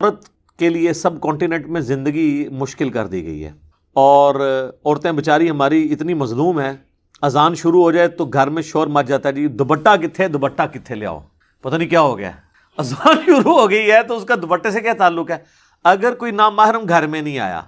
عورت کے لیے سب کانٹیننٹ میں زندگی مشکل کر دی گئی ہے، اور عورتیں بیچاری ہماری اتنی مظلوم ہیں، اذان شروع ہو جائے تو گھر میں شور مچ جاتا ہے، جی دوپٹہ کتھے، دوپٹہ کتھے لے آؤ، پتہ نہیں کیا ہو گیا ہے، اذان شروع ہو گئی ہے تو اس کا دوپٹے سے کیا تعلق ہے؟ اگر کوئی نامحرم گھر میں نہیں آیا،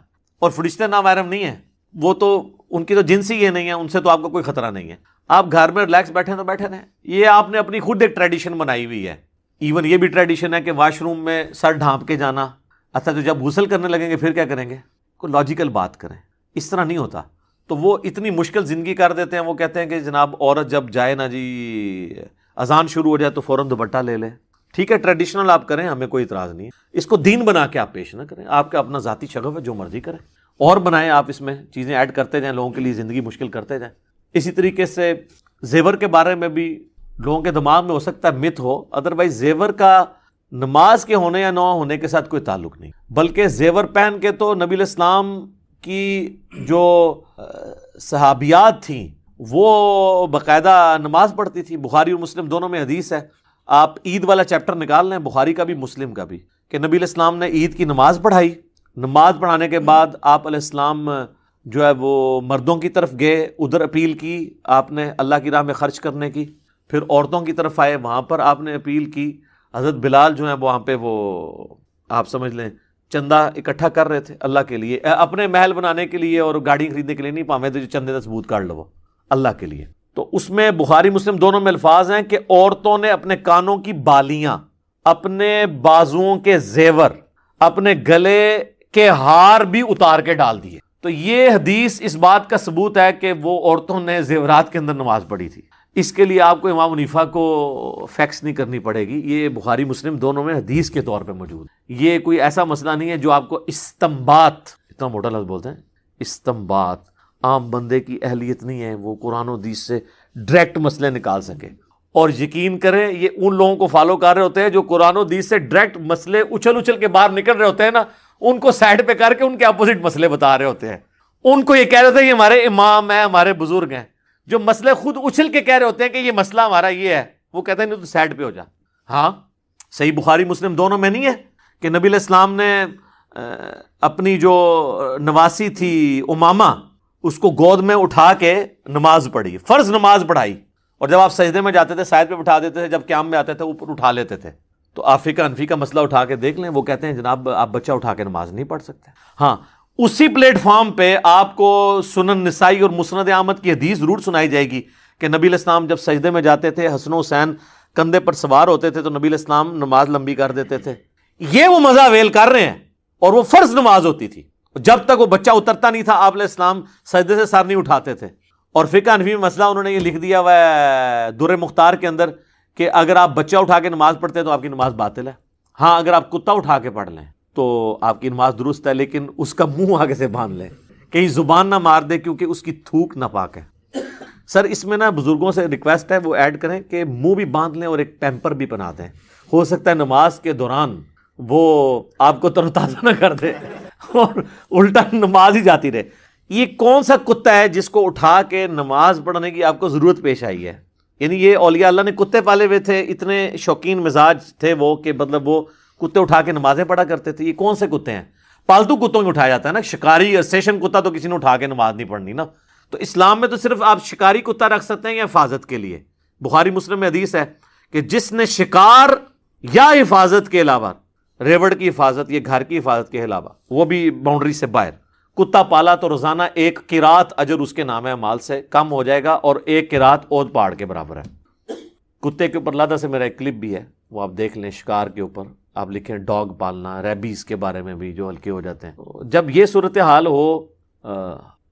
اور فرشتے نامحرم نہیں ہیں، وہ تو ان کی تو جنس ہی یہ نہیں ہے، ان سے تو آپ کو کوئی خطرہ نہیں ہے، آپ گھر میں ریلیکس بیٹھے تو بیٹھے رہیں۔ یہ آپ نے اپنی خود ایک ٹریڈیشن بنائی ہوئی ہے۔ ایون یہ بھی ٹریڈیشن ہے کہ واش روم میں سر ڈھانپ کے جانا۔ اچھا تو جب غسل کرنے لگیں گے پھر کیا کریں گے؟ کوئی لاجیکل بات کریں، اس طرح نہیں ہوتا۔ تو وہ اتنی مشکل زندگی کر دیتے ہیں، وہ کہتے ہیں کہ جناب عورت جب جائے نا جی اذان شروع ہو جائے تو فوراً دوپٹہ لے لیں۔ ٹھیک ہے، ٹریڈیشنل آپ کریں، ہمیں کوئی اعتراض نہیں ہے، اس کو دین بنا کے آپ پیش نہ کریں، آپ کا اپنا ذاتی شغف ہے، جو مرضی کریں اور بنائیں، آپ اس میں چیزیں ایڈ کرتے جائیں، لوگوں کے لیے زندگی مشکل کرتے جائیں۔ اسی طریقے سے زیور کے بارے میں بھی لوگوں کے دماغ میں ہو سکتا ہے مت ہو، ادروائز زیور کا نماز کے ہونے یا نہ ہونے کے ساتھ کوئی تعلق نہیں، بلکہ زیور پہن کے تو نبی علیہ السلام کی جو صحابیات تھیں وہ باقاعدہ نماز پڑھتی تھی۔ بخاری اور مسلم دونوں میں حدیث ہے، آپ عید والا چیپٹر نکال لیں، بخاری کا بھی مسلم کا بھی، کہ نبی علیہ السلام نے عید کی نماز پڑھائی، نماز پڑھانے کے بعد آپ علیہ السلام جو ہے وہ مردوں کی طرف گئے، ادھر اپیل کی آپ نے اللہ کی راہ میں خرچ کرنے کی، پھر عورتوں کی طرف آئے، وہاں پر آپ نے اپیل کی۔ حضرت بلال جو ہیں وہاں پہ وہ آپ سمجھ لیں چندہ اکٹھا کر رہے تھے اللہ کے لیے، اپنے محل بنانے کے لیے اور گاڑی خریدنے کے لیے نہیں، پامے جو چندے کا ثبوت کر لو اللہ کے لیے۔ تو اس میں بخاری مسلم دونوں میں الفاظ ہیں کہ عورتوں نے اپنے کانوں کی بالیاں، اپنے بازوؤں کے زیور، اپنے گلے کے ہار بھی اتار کے ڈال دیے۔ تو یہ حدیث اس بات کا ثبوت ہے کہ وہ عورتوں نے زیورات کے اندر نماز پڑھی تھی۔ اس کے لیے آپ کو امام حنیفہ کو فیکس نہیں کرنی پڑے گی، یہ بخاری مسلم دونوں میں حدیث کے طور پہ موجود ہے۔ یہ کوئی ایسا مسئلہ نہیں ہے جو آپ کو استنباط، اتنا موٹا لفظ بولتے ہیں استنباط، عام بندے کی اہلیت نہیں ہے وہ قرآن و حدیث سے ڈائریکٹ مسئلے نکال سکے۔ اور یقین کریں یہ ان لوگوں کو فالو کر رہے ہوتے ہیں جو قرآن و حدیث سے ڈائریکٹ مسئلے اچھل کے باہر نکل رہے ہوتے ہیں نا، ان کو سائڈ پہ کر کے ان کے اپوزٹ مسئلے بتا رہے ہوتے ہیں۔ ان کو یہ کہہ رہے ہوتے ہیں یہ ہمارے امام ہیں، ہمارے بزرگ ہیں، جو مسئلے خود اچھل کے کہہ رہے ہوتے ہیں کہ یہ مسئلہ ہمارا یہ ہے، وہ کہتے ہیں نہیں تو سائڈ پہ ہو جا۔ ہاں صحیح بخاری مسلم دونوں میں نہیں ہے کہ نبی علیہ السلام نے اپنی جو نواسی تھی امامہ، اس کو گود میں اٹھا کے نماز پڑھی، فرض نماز پڑھائی، اور جب آپ سجدے میں جاتے تھے سائڈ پہ بٹھا دیتے تھے، جب قیام میں آتے تھے اوپر اٹھا لیتے تھے۔ تو آفی کا انفی کا مسئلہ اٹھا کے دیکھ لیں، وہ کہتے ہیں جناب آپ بچہ اٹھا کے نماز نہیں پڑھ سکتے۔ ہاں اسی پلیٹ فارم پہ آپ کو سنن نسائی اور مسند احمد کی حدیث ضرور سنائی جائے گی کہ نبی علیہ السلام جب سجدے میں جاتے تھے، حسن و حسین کندھے پر سوار ہوتے تھے تو نبی علیہ السلام نماز لمبی کر دیتے تھے۔ یہ وہ مزہ ویل کر رہے ہیں، اور وہ فرض نماز ہوتی تھی، جب تک وہ بچہ اترتا نہیں تھا آپ علیہ السلام سجدے سے سر نہیں اٹھاتے تھے۔ اور فقہ حنفی میں مسئلہ انہوں نے یہ لکھ دیا ہوا ہے در مختار کے اندر کہ اگر آپ بچہ اٹھا کے نماز پڑھتے ہیں تو آپ کی نماز باطل ہے۔ ہاں اگر آپ کتا اٹھا کے پڑھ لیں تو آپ کی نماز درست ہے، لیکن اس کا منہ آگے سے باندھ لیں، کہیں زبان نہ مار دے کیونکہ اس کی تھوک ناپاک ہے۔ سر اس میں نا بزرگوں سے ریکویسٹ ہے وہ ایڈ کریں کہ منہ بھی باندھ لیں اور ایک پیمپر بھی بنا دیں، ہو سکتا ہے نماز کے دوران وہ آپ کو تر و تازہ نہ کر دے اور الٹا نماز ہی جاتی رہے۔ یہ کون سا کتا ہے جس کو اٹھا کے نماز پڑھنے کی آپ کو ضرورت پیش آئی ہے؟ یعنی یہ اولیاء اللہ نے کتے پالے ہوئے تھے، اتنے شوقین مزاج تھے وہ کہ مطلب وہ کتے اٹھا کے نمازیں پڑھا کرتے تھے۔ یہ کون سے کتے ہیں؟ پالتو کتوں کو اٹھایا جاتا ہے نا، شکاری اسٹیشن کتا تو کسی نے اٹھا کے نماز نہیں پڑھنی نا۔ تو اسلام میں تو صرف آپ شکاری کتا رکھ سکتے ہیں یا حفاظت کے لیے۔ بخاری مسلم میں حدیث ہے کہ جس نے شکار یا حفاظت کے علاوہ، ریوڑ کی حفاظت یا گھر کی حفاظت کے علاوہ، وہ بھی باؤنڈری سے باہر کتا پالا تو روزانہ 1 قرات اجر اس کے نام ہے مال سے کم ہو جائے گا، اور 1 قرات اود پہاڑ کے برابر ہے۔ کتے کے اوپر لادہ سے میرا ایک کلپ بھی ہے، وہ آپ دیکھ لیں، شکار کے اوپر آپ لکھیں ڈاگ پالنا، ریبیز کے بارے میں بھی جو ہلکے ہو جاتے ہیں۔ جب یہ صورتحال ہو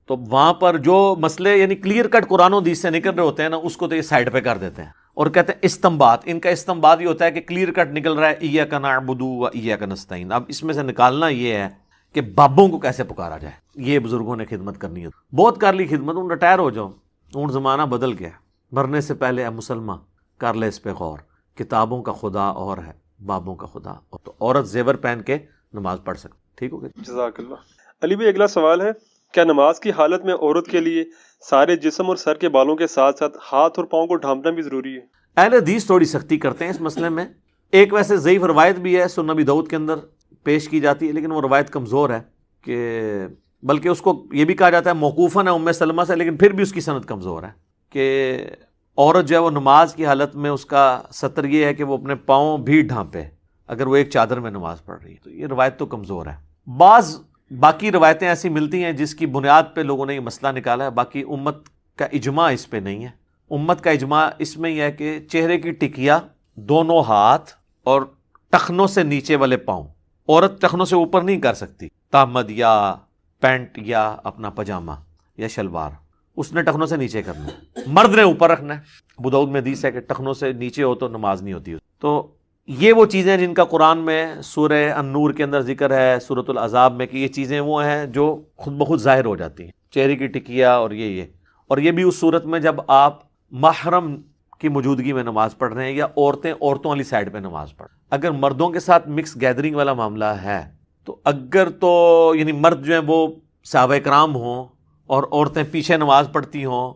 تو وہاں پر جو مسئلے یعنی کلیئر کٹ قرآن و حدیث سے نکل رہے ہوتے ہیں نا، اس کو تو یہ سائڈ پہ کر دیتے ہیں اور کہتے ہیں استنباط۔ ان کا استنباط یہ ہوتا ہے کہ کلیئر کٹ نکل رہا ہے ایاک نعبد و ایاک نستعین، اب اس میں سے نکالنا یہ ہے کہ بابوں کو کیسے پکارا جائے۔ یہ بزرگوں نے خدمت کرنی ہے، بہت کر لی خدمت، ان ریٹائر ہو جاؤ، ان زمانہ بدل گیا۔ مرنے سے پہلے اے مسلمان کر لے اس پہ غور، کتابوں کا خدا اور ہے بابوں کا خدا، تو عورت زیور پہن کے نماز پڑھ سکتی۔ ٹھیک ہو گیا، جزاک اللہ۔ علی بھائی اگلا سوال ہے، کیا نماز کی حالت میں عورت کے لیے سارے جسم اور سر کے بالوں کے ساتھ ساتھ ہاتھ اور پاؤں کو ڈھانپنا بھی ضروری ہے؟ اہل حدیث تھوڑی سختی کرتے ہیں اس مسئلے میں۔ ایک ویسے ضعیف روایت بھی ہے سنن ابی داؤد کے اندر پیش کی جاتی ہے، لیکن وہ روایت کمزور ہے، کہ بلکہ اس کو یہ بھی کہا جاتا ہے موقوفاً ہے ام سلمہ سے، لیکن پھر بھی اس کی سند کمزور ہے کہ عورت جو ہے وہ نماز کی حالت میں اس کا سطر یہ ہے کہ وہ اپنے پاؤں بھی ڈھانپے اگر وہ ایک چادر میں نماز پڑھ رہی ہے، تو یہ روایت تو کمزور ہے۔ بعض باقی روایتیں ایسی ملتی ہیں جس کی بنیاد پہ لوگوں نے یہ مسئلہ نکالا ہے، باقی امت کا اجماع اس پہ نہیں ہے۔ امت کا اجماع اس میں یہ ہے کہ چہرے کی ٹکیا، دونوں ہاتھ اور ٹخنوں سے نیچے والے پاؤں، عورت ٹخنوں سے اوپر نہیں کر سکتی، تامد یا پینٹ یا اپنا پجامہ یا شلوار، اس نے ٹخنوں سے نیچے کرنا ہے، مرد نے اوپر رکھنا ہے۔ ابو داؤد میں حدیث ہے کہ ٹخنوں سے نیچے ہو تو نماز نہیں ہوتی۔ تو یہ وہ چیزیں جن کا قرآن میں سورہ النور کے اندر ذکر ہے، سورۃ العذاب میں، کہ یہ چیزیں وہ ہیں جو خود بخود ظاہر ہو جاتی ہیں، چہرے کی ٹکیا اور یہ بھی اس صورت میں جب آپ محرم کی موجودگی میں نماز پڑھ رہے ہیں یا عورتوں والی سائڈ پہ نماز پڑھ، اگر مردوں کے ساتھ مکس گیدرنگ والا معاملہ ہے تو اگر تو یعنی مرد جو ہیں وہ صحابہ کرام ہوں اور عورتیں پیچھے نماز پڑھتی ہوں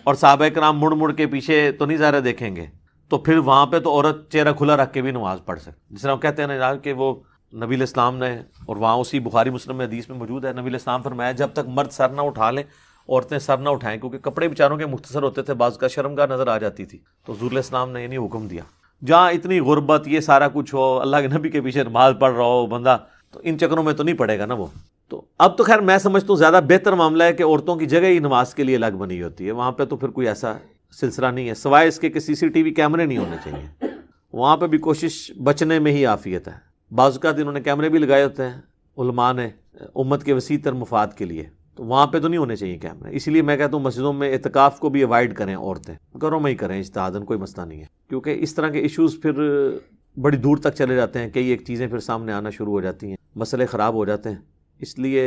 اور صحابہ کرام مڑ مڑ کے پیچھے تو نہیں ظاہر دیکھیں گے، تو پھر وہاں پہ تو عورت چہرہ کھلا رکھ کے بھی نماز پڑھ سکتی، جس طرح ہم کہتے ہیں نا کہ وہ نبی علیہ السلام نے، اور وہاں اسی بخاری مسلم میں حدیث میں موجود ہے، نبی علیہ السلام فرمایا جب تک مرد سر نہ اٹھا لیں عورتیں سر نہ اٹھائیں، کیونکہ کپڑے بیچاروں کے مختصر ہوتے تھے، بعض کا شرمگاہ نظر آ جاتی تھی، تو حضور علیہ السلام نے یہ نہیں حکم دیا۔ جہاں اتنی غربت، یہ سارا کچھ ہو، اللہ کے نبی کے پیچھے نماز پڑھ رہا ہو بندہ، تو ان چکروں میں تو نہیں پڑے گا نا وہ۔ تو اب تو خیر میں سمجھتا ہوں زیادہ بہتر معاملہ ہے کہ عورتوں کی جگہ ہی نماز کے لیے الگ بنی ہوتی ہے، وہاں پہ تو پھر کوئی ایسا سلسلہ نہیں ہے، سوائے اس کے کہ CCTV کیمرے نہیں ہونے چاہیے، وہاں پہ بھی کوشش بچنے میں ہی عافیت ہے۔ بعض اوقات انہوں نے کیمرے بھی لگائے ہوتے ہیں علماء نے امت کے وسیع تر مفاد کے لیے، تو وہاں پہ تو نہیں ہونے چاہیے کیمرے۔ اسی لیے میں کہتا ہوں مسجدوں میں اعتکاف کو بھی اوائڈ کریں، عورتیں گھروں میں ہی کریں اجتہاداً، کوئی مسئلہ نہیں ہے، کیونکہ اس طرح کے ایشوز پھر بڑی دور تک چلے جاتے ہیں، کئی ایک چیزیں پھر سامنے آنا شروع ہو جاتی ہیں، مسئلے خراب ہو جاتے ہیں۔ اس لیے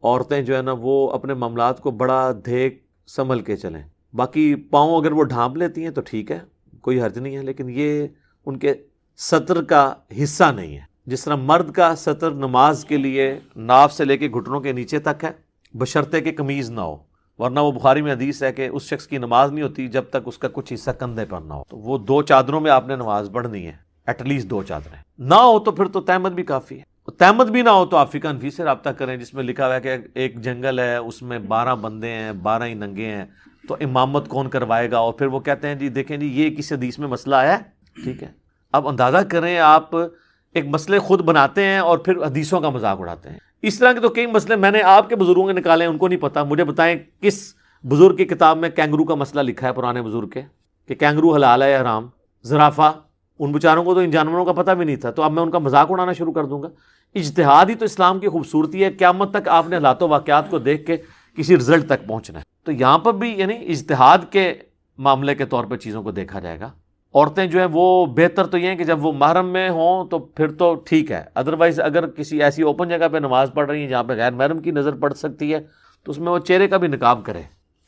عورتیں جو ہے نا وہ اپنے معاملات کو بڑا دھیک سنبھل کے چلیں۔ باقی پاؤں اگر وہ ڈھانپ لیتی ہیں تو ٹھیک ہے، کوئی حرج نہیں ہے، لیکن یہ ان کے سطر کا حصہ نہیں ہے۔ جس طرح مرد کا سطر نماز کے لیے ناف سے لے کے گھٹنوں کے نیچے تک ہے، بشرطے کہ قمیض نہ ہو، ورنہ وہ بخاری میں حدیث ہے کہ اس شخص کی نماز نہیں ہوتی جب تک اس کا کچھ حصہ کندھے پر نہ ہو، تو وہ 2 چادروں میں آپ نے نماز پڑھنی ہے، ایٹ لیسٹ 2 چادریں نہ ہو تو پھر تو تہمت بھی کافی ہے۔ تہمت بھی نہ ہو تو آپ فقہ حنفی سے رابطہ کریں، جس میں لکھا ہوا ہے کہ ایک جنگل ہے، اس میں 12 بندے ہیں، 12 ہی ننگے ہیں، تو امامت کون کروائے گا؟ اور پھر وہ کہتے ہیں جی دیکھیں جی یہ کس حدیث میں مسئلہ آیا ہے، ٹھیک ہے۔ اب اندازہ کریں آپ ایک مسئلے خود بناتے ہیں اور پھر حدیثوں کا مذاق اڑاتے ہیں۔ اس طرح کے تو کئی مسئلے میں نے آپ کے بزرگوں کے نکالے ہیں، ان کو نہیں پتا، مجھے بتائیں کس بزرگ کی کتاب میں کینگرو کا مسئلہ لکھا ہے، پرانے بزرگ کے، کہ کینگرو حلال ہے یا حرام؟ زرافہ، ان بیچاروں کو تو ان جانوروں کا پتہ بھی نہیں تھا، تو اب میں ان کا مذاق اڑانا شروع کر دوں گا؟ اجتہاد ہی تو اسلام کی خوبصورتی ہے، قیامت تک آپ نے حالات و واقعات کو دیکھ کے کسی رزلٹ تک پہنچنا ہے، تو یہاں پر بھی یعنی اجتہاد کے معاملے کے طور پہ چیزوں کو دیکھا جائے گا۔ عورتیں جو ہیں وہ بہتر تو یہ ہیں کہ جب وہ محرم میں ہوں تو پھر تو ٹھیک ہے، ادروائز اگر کسی ایسی اوپن جگہ پہ نماز پڑھ رہی ہیں جہاں پہ غیر محرم کی نظر پڑ سکتی ہے تو اس میں وہ چہرے کا بھی نقاب کرے۔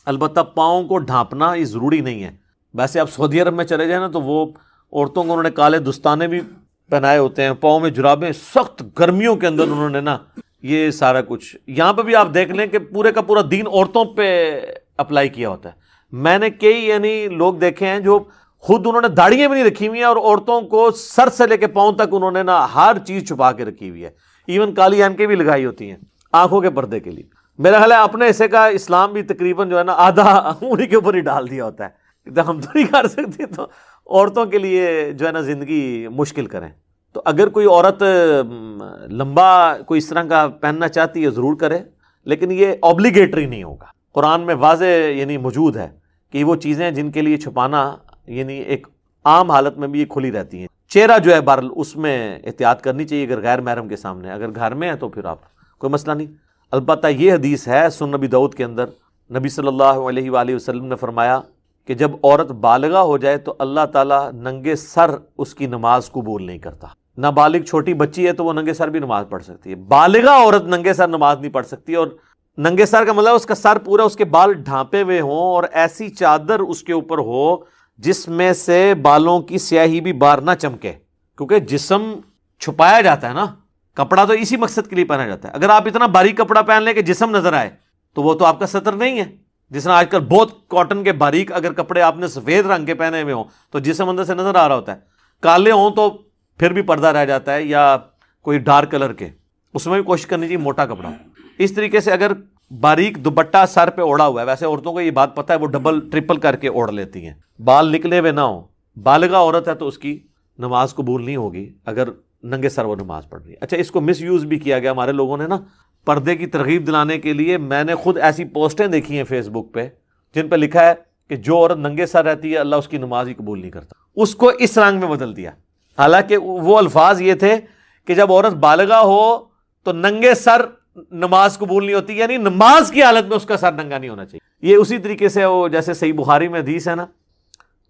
البتہ پاؤں کو ڈھانپنا یہ ضروری نہیں ہے۔ ویسے آپ سعودی عرب میں چلے جائیں نا تو وہ عورتوں کو انہوں نے کالے دستانے بھی پہنائے ہوتے ہیں، پاؤں میں جرابیں، سخت گرمیوں کے اندر انہوں نے نا یہ سارا کچھ۔ یہاں پہ بھی آپ دیکھ لیں کہ پورے کا پورا دین عورتوں پہ اپلائی کیا ہوتا ہے۔ میں نے کئی یعنی لوگ دیکھے ہیں جو خود انہوں نے داڑھیاں بھی نہیں رکھی ہوئی ہیں اور عورتوں کو سر سے لے کے پاؤں تک انہوں نے نا ہر چیز چھپا کے رکھی ہوئی ہے، ایون کالی اینکیں بھی لگائی ہوتی ہیں آنکھوں کے پردے کے لیے۔ میرا خیال ہے اپنے حصے کا اسلام بھی تقریباً جو ہے نا آدھا انہی کے اوپر ہی ڈال دیا ہوتا ہے، جب ہم تو نہیں کر سکتے تو عورتوں کے لیے جو ہے نا زندگی مشکل کریں۔ تو اگر کوئی عورت لمبا کوئی اس طرح کا پہننا چاہتی ہے ضرور کرے، لیکن یہ اوبلیگیٹری نہیں ہوگا۔ قرآن میں واضح یعنی موجود ہے کہ وہ چیزیں جن کے لیے چھپانا یعنی ایک عام حالت میں بھی یہ کھلی رہتی ہیں۔ چہرہ جو ہے بہرحال اس میں احتیاط کرنی چاہیے اگر غیر محرم کے سامنے، اگر گھر میں ہے تو پھر آپ کوئی مسئلہ نہیں۔ البتہ یہ حدیث ہے سنن نبی داؤد کے اندر، نبی صلی اللہ علیہ وآلہ وسلم نے فرمایا کہ جب عورت بالغہ ہو جائے تو اللہ تعالیٰ ننگے سر اس کی نماز قبول نہیں کرتا۔ نابالغ چھوٹی بچی ہے تو وہ ننگے سر بھی نماز پڑھ سکتی ہے، بالغہ عورت ننگے سر نماز نہیں پڑھ سکتی۔ اور ننگے سر کا مطلب اس کا سر پورا، اس کے بال ڈھانپے ہوئے ہوں اور ایسی چادر اس کے اوپر ہو جس میں سے بالوں کی سیاہی بھی باہر نہ چمکے، کیونکہ جسم چھپایا جاتا ہے نا، کپڑا تو اسی مقصد کے لیے پہنا جاتا ہے۔ اگر آپ اتنا باریک کپڑا پہن لیں کہ جسم نظر آئے تو وہ تو آپ کا ستر نہیں ہے۔ جس طرح آج کل بہت کاٹن کے باریک اگر کپڑے آپ نے سفید رنگ کے پہنے ہوئے ہوں تو جسم اندر سے نظر آ رہا ہوتا ہے، کالے ہوں تو پھر بھی پردہ رہ جاتا ہے، یا کوئی ڈارک کلر کے، اس میں بھی کوشش کرنی چاہیے موٹا کپڑا ہو۔ اس طریقے سے اگر باریک دوپٹہ سر پہ اوڑھا ہوا ہے، ویسے عورتوں کو یہ بات پتہ ہے، وہ ڈبل ٹرپل کر کے اوڑھ لیتی ہیں، بال نکلے ہوئے نہ ہوں، بالغہ عورت ہے تو اس کی نماز قبول نہیں ہوگی اگر ننگے سر وہ نماز پڑھ رہی ہے۔ اچھا، اس کو مس یوز بھی کیا گیا ہمارے لوگوں نے نا، پردے کی ترغیب دلانے کے لیے۔ میں نے خود ایسی پوسٹیں دیکھی ہیں فیس بک پہ جن پہ لکھا ہے کہ جو عورت ننگے سر رہتی ہے اللہ اس کی نماز ہی قبول نہیں کرتا، اس کو اس رنگ میں بدل دیا۔ حالانکہ وہ الفاظ یہ تھے کہ جب عورت بالغہ ہو تو ننگے سر نماز قبول نہیں ہوتی، یعنی نماز کی حالت میں اس کا سر ننگا نہیں ہونا چاہیے۔ یہ اسی طریقے سے وہ جیسے صحیح بخاری میں حدیث ہے نا،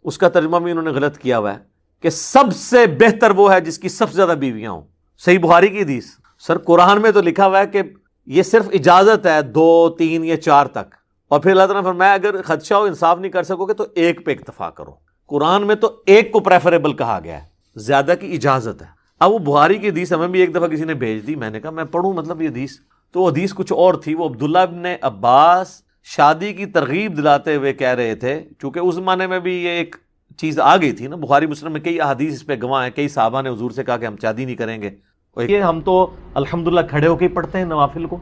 اس کا ترجمہ بھی انہوں نے غلط کیا ہوا ہے کہ سب سے بہتر وہ ہے جس کی سب سے زیادہ بیویاں ہوں۔ صحیح بخاری کی حدیث، سر قرآن میں تو لکھا ہوا ہے کہ یہ صرف اجازت ہے 2 3 یا 4 تک، اور پھر اللہ تعالیٰ نے فرمایا اگر خدشہ ہو انصاف نہیں کر سکو گے تو 1 پہ اکتفا کرو۔ قرآن میں تو 1 کو پریفریبل کہا گیا ہے، زیادہ کی اجازت ہے۔ اب وہ بخاری کی حدیث ہمیں بھی ایک دفعہ کسی نے بھیج دی، میں نے کہا میں پڑھوں مطلب یہ حدیث، تو وہ حدیث کچھ اور تھی۔ وہ عبداللہ ابن عباس شادی کی ترغیب دلاتے ہوئے کہہ رہے تھے، چونکہ اس زمانے میں بھی یہ ایک چیز آ گئی تھی نا، بخاری مسلم میں کئی احادیث اس پہ گواہ ہیں، کئی صحابہ نے حضور سے کہا کہ ہم شادی نہیں کریں گے۔ یہ ہم تو الحمدللہ کھڑے ہو کے ہی پڑھتے ہیں نوافل کو،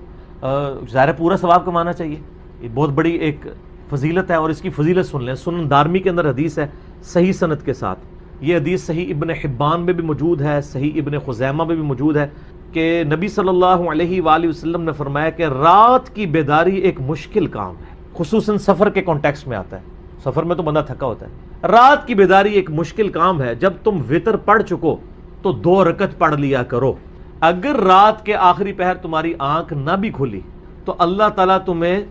ظاہر پورا ثواب کمانا چاہیے، یہ بہت بڑی ایک فضیلت ہے، اور اس کی فضیلت سن لیں۔ سنن دارمی کے اندر حدیث ہے صحیح سند کے ساتھ، یہ حدیث صحیح ابن حبان میں بھی موجود ہے، صحیح ابن خزیمہ میں بھی موجود ہے کہ نبی صلی اللہ علیہ وآلہ وسلم نے فرمایا کہ رات کی بیداری ایک مشکل کام ہے، خصوصاً سفر کے کانٹیکسٹ میں آتا ہے، سفر میں تو بندہ تھکا ہوتا ہے۔ رات کی بیداری ایک مشکل کام ہے، جب تم وتر پڑھ چکو تو 2 رکعت پڑھ لیا کرو۔ اگر رات کے آخری پہر تمہاری آنکھ نہ بھی کھلی تو اللہ تعالیٰ تمہیں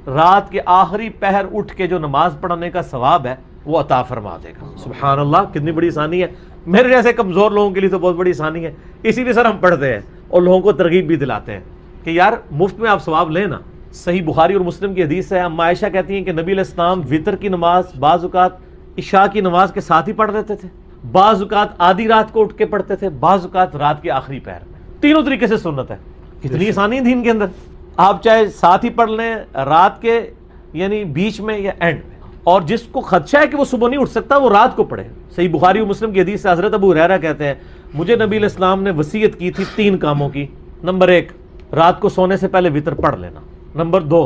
رات کے آخری پہر اٹھ کے جو نماز پڑھنے کا ثواب ہے وہ عطا فرما دے گا۔ سبحان اللہ، کتنی بڑی آسانی ہے، میرے جیسے کمزور لوگوں کے لیے تو بہت بڑی آسانی ہے۔ اسی لیے سر ہم پڑھتے ہیں اور لوگوں کو ترغیب بھی دلاتے ہیں کہ یار مفت میں آپ ثواب لیں نا۔ صحیح بخاری اور مسلم کی حدیث ہے، اما عائشہ کہتی ہیں کہ نبی علیہ السلام وتر کی نماز بعض اوقات عشاء کی نماز کے ساتھ ہی پڑھ لیتے تھے، بعض اوقات آدھی رات کو اٹھ کے پڑھتے تھے، بعض اوقات رات کے آخری پہر میں۔ تینوں طریقے سے سنت ہے، کتنی آسانی ہے دین کے اندر۔ آپ چاہے ساتھ ہی پڑھ لیں، رات کے یعنی بیچ میں یا اینڈ میں، اور جس کو خدشہ ہے کہ وہ صبح نہیں اٹھ سکتا وہ رات کو پڑھے۔ صحیح بخاری و مسلم کی حدیث سے حضرت ابو ہریرہ کہتے ہیں مجھے نبی علیہ السلام نے وصیت کی تھی 3 کاموں کی۔ نمبر 1 رات کو سونے سے پہلے وتر پڑھ لینا، نمبر 2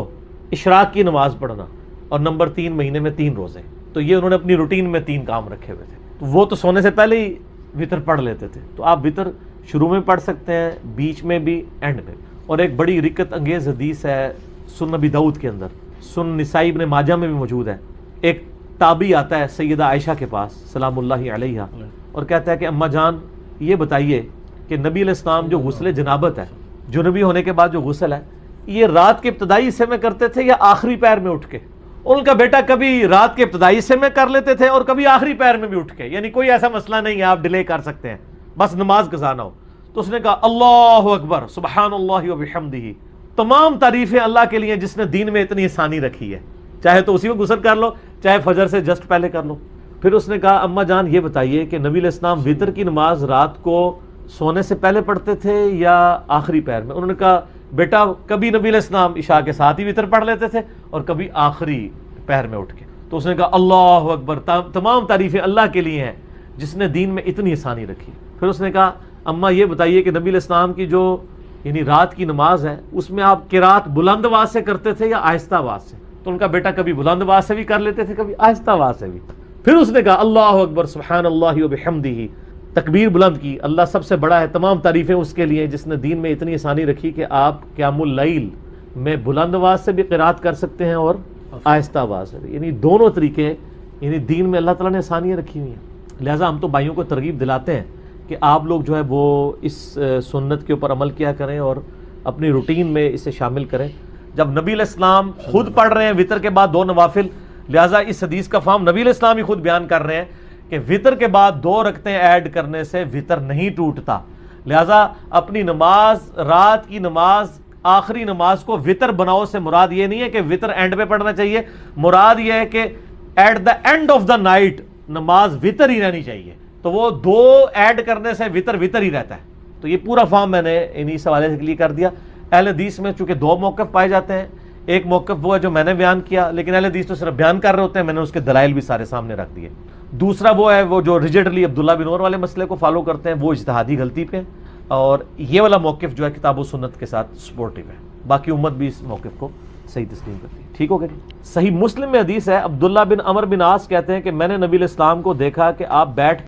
اشراق کی نماز پڑھنا، اور نمبر 3 مہینے میں 3 روزے۔ تو یہ انہوں نے اپنی روٹین میں 3 کام رکھے ہوئے تھے، تو وہ تو سونے سے پہلے ہی وتر پڑھ لیتے تھے، تو آپ وتر شروع میں پڑھ سکتے ہیں، بیچ میں بھی، اینڈ میں۔ اور ایک بڑی رکت انگیز حدیث ہے سنن نبی داؤد کے اندر، سنن نسائی ابن ماجہ میں بھی موجود ہے۔ ایک تابعی آتا ہے سیدہ عائشہ کے پاس سلام اللہ علیہا، اور کہتا ہے کہ اماں جان یہ بتائیے کہ نبی علیہ السلام جو غسل جنابت ہے، جنبی ہونے کے بعد جو غسل ہے، یہ رات کے ابتدائی حصے میں کرتے تھے یا آخری پہر میں اٹھ کے؟ ان کا بیٹا کبھی رات کے ابتدائی حصے میں کر لیتے تھے اور کبھی آخری پہر میں بھی اٹھ کے، یعنی کوئی ایسا مسئلہ نہیں ہے، آپ ڈیلے کر سکتے ہیں، بس نماز قضا نہ ہو۔ تو اس نے کہا اللہ اکبر سبحان اللہ وبحمدہ، تمام تعریفیں اللہ کے لیے جس نے دین میں اتنی آسانی رکھی ہے، چاہے تو اسی میں غسل کر لو، چاہے فجر سے جسٹ پہلے کر لو۔ پھر اس نے کہا اماں جان یہ بتائیے کہ نبی علیہ السلام وتر کی نماز رات کو سونے سے پہلے پڑھتے تھے یا آخری پہر میں؟ انہوں نے کہا بیٹا کبھی نبی علیہ السلام عشاء کے ساتھ ہی وتر پڑھ لیتے تھے اور کبھی آخری پہر میں اٹھ کے۔ تو اس نے کہا اللہ اکبر، تمام تعریفیں اللہ کے لیے ہیں جس نے دین میں اتنی آسانی رکھی۔ پھر اس نے کہا اماں یہ بتائیے کہ نبی علیہ السلام کی جو یعنی رات کی نماز ہے اس میں آپ قرات بلند آواز سے کرتے تھے یا آہستہ آواز سے؟ تو ان کا بیٹا کبھی بلند آواز سے بھی کر لیتے تھے، کبھی آہستہ آواز سے بھی۔ پھر اس نے کہا اللہ اکبر سبحان اللہ وبحمدہ، تکبیر بلند کی، اللہ سب سے بڑا ہے، تمام تعریفیں اس کے لیے جس نے دین میں اتنی آسانی رکھی کہ آپ قیام اللیل میں بلند آواز سے بھی قرات کر سکتے ہیں اور آہستہ آواز سے بھی، یعنی دونوں طریقے یعنی دین میں اللہ تعالیٰ نے آسانیاں رکھی ہوئی ہیں۔ لہٰذا ہم تو بھائیوں کو ترغیب دلاتے ہیں کہ آپ لوگ جو ہے وہ اس سنت کے اوپر عمل کیا کریں اور اپنی روٹین میں اسے شامل کریں۔ جب نبی علیہ السلام خود پڑھ رہے ہیں وتر کے بعد 2 نوافل، لہٰذا اس حدیث کا فہم نبی علیہ السلام ہی خود بیان کر رہے ہیں کہ وتر کے بعد 2 رکعتیں ایڈ کرنے سے وتر نہیں ٹوٹتا، لہٰذا اپنی نماز رات کی نماز آخری نماز کو وتر بناؤ سے مراد یہ نہیں ہے کہ وتر اینڈ پہ پڑھنا چاہیے، مراد یہ ہے کہ at the end of the night نماز وتر ہی رہنی چاہیے، تو وہ 2 ایڈ کرنے سے وتر ہی رہتا ہے۔ تو یہ پورا فارم میں نے انہی سوالے سے کلیئر کر دیا۔ اہل حدیث میں چونکہ 2 موقف پائے جاتے ہیں، ایک موقف وہ ہے جو میں نے بیان کیا، لیکن اہل حدیث تو صرف بیان کر رہے ہوتے ہیں، میں نے اس کے دلائل بھی سارے سامنے رکھ دیے۔ دوسرا وہ ہے وہ جو ریجڈلی عبداللہ بن عمر والے مسئلے کو فالو کرتے ہیں، وہ اجتہادی غلطی پہ۔ اور یہ والا موقف جو ہے کتاب و سنت کے ساتھ سپورٹیو ہے، باقی امت بھی اس موقف کو صحیح تسلیم کرتی ہے. ٹھیک ہو گیا جی. صحیح مسلم میں حدیث ہے، عبداللہ بن عمر بن عاص کہتے ہیں کہ میں نے نبی علیہ السلام کو دیکھا کہ آپ بیٹھ